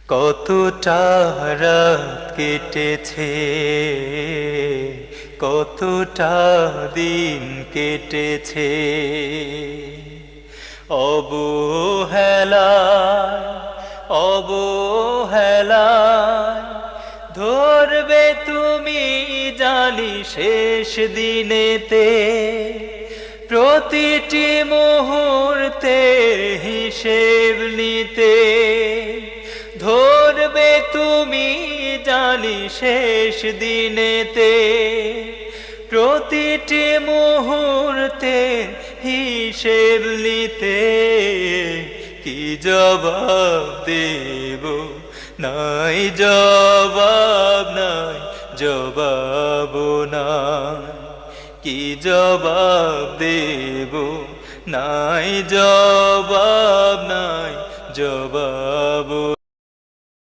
কতটা রাত কেটেছে, কতটা দিন কেটেছে, অবহেলায় অবহেলায় ধরবে তুমি জানি শেষ দিনেতে, প্রতিটি মুহূর্তের হিসেব নিতে। ধরবে তুমি জানি শেষ দিনেতে, প্রতিটি মুহূর্তের হিসেব নিতে। কি জবাব দেব, নাই জবাব নাই, জবাব নাই। কি জবাব দেব, নাই জবাব নাই, জবাব